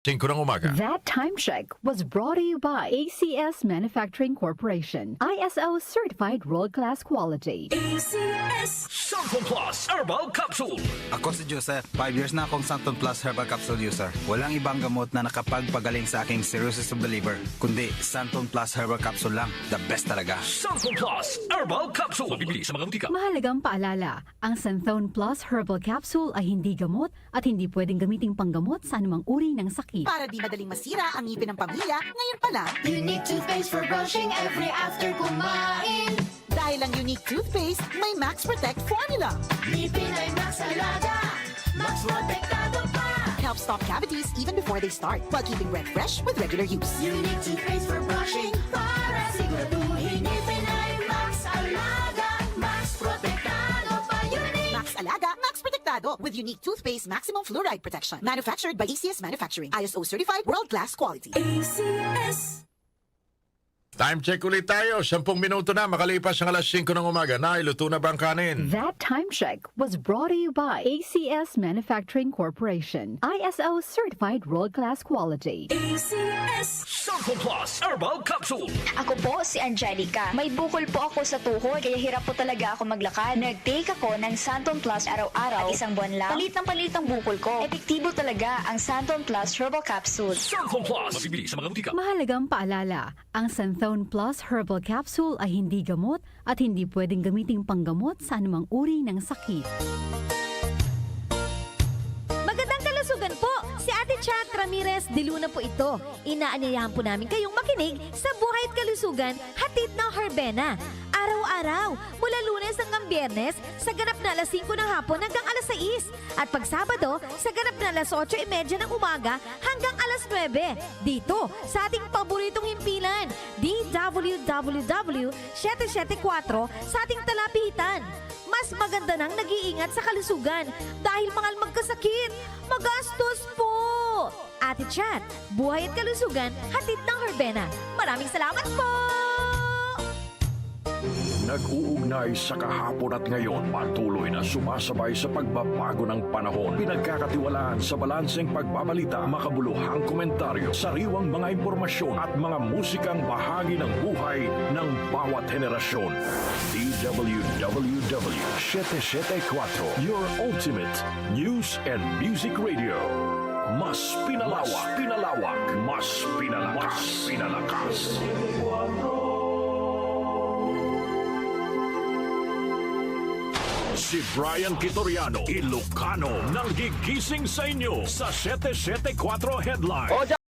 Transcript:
5 ng umaga. That time check was brought to you by ACS Manufacturing Corporation. ISO certified world-class quality. ACS Santon Plus Herbal Capsule. Ako si Joseph. 5 years na akong Santon Plus Herbal Capsule user. Walang ibang gamot na nakapagpagaling sa aking cirrhosis of the liver, kundi Santon Plus Herbal Capsule lang. The best talaga. Santon Plus Herbal Capsule. Mabibili sa mga butika. Mahalagang paalala, ang Santhone Plus Herbal Capsule ay hindi gamot at hindi pwedeng gamiting panggamot sa anumang uri ng sakit. Para di madaling masira ang ngipin ng pamilya, ngayon pa lang, Unique toothpaste for brushing every after kumain. dahil ang unique toothpaste, may Max Protect formula. Ngipin ay Max Alaga, Max Protektado pa. Helps stop cavities even before they start, while keeping breath fresh with regular use. Unique toothpaste for brushing para siguraduhin ngipin ay Max Alaga, Max Protektado pa. Unique. Max Alaga, Max Protectado with unique toothpaste maximum fluoride protection. Manufactured by ACS Manufacturing. ISO certified world-class quality. ACS. Time check ulit tayo. 10 minuto na makalipas ang alas 5 ng umaga. Nailuto na ba ang kanin? That time check was brought to you by ACS Manufacturing Corporation. ISO certified world-class quality. ACS. Santon Plus Herbal Capsule. Ako po si Angelica. May bukol po ako sa tuhod, kaya hirap po talaga ako maglakad. Nag-take ako ng Santon Plus araw-araw at isang buwan lang. Palit ang bukol ko. Epektibo talaga ang Santon Plus Herbal Capsule. Santon Plus. Mabibili sa mga butika. Mahalagang paalala, ang Santhone Plus Herbal Capsule ay hindi gamot at hindi pwedeng gamiting panggamot sa anumang uri ng sakit. Magandang kalusugan po! Si Ate Chat Ramirez de Luna po ito. Inaanyayahan po namin kayong makinig sa Buhay at Kalusugan, hatid ng Herbena. Araw-araw, mula Lunes hanggang Biyernes, sa ganap na alas 5 ng hapon hanggang alas 6. At pag Sabado, sa ganap na alas 8:30 ng umaga hanggang alas 9. Dito, sa ating paboritong himpilan, DWWW 774 sa ating talapitan. Mas maganda nang nag-iingat sa kalusugan dahil mahal magkasakit. Magastos po! Ate Chat, Buhay at Kalusugan, hatid ng Herbena. Maraming salamat po! Nag-uugnay sa kahapon at ngayon, patuloy na sumasabay sa pagbabago ng panahon. Pinagkakatiwalaan sa balanseng pagbabalita, makabuluhang komentaryo, sariwang mga impormasyon at mga musikang bahagi ng buhay ng bawat henerasyon. DWWW 774, your ultimate news and music radio. Mas pinalawak, mas pinalakas. Si Brian Kitoriano, Ilocano, nang gigising sa inyo sa 774 Headline.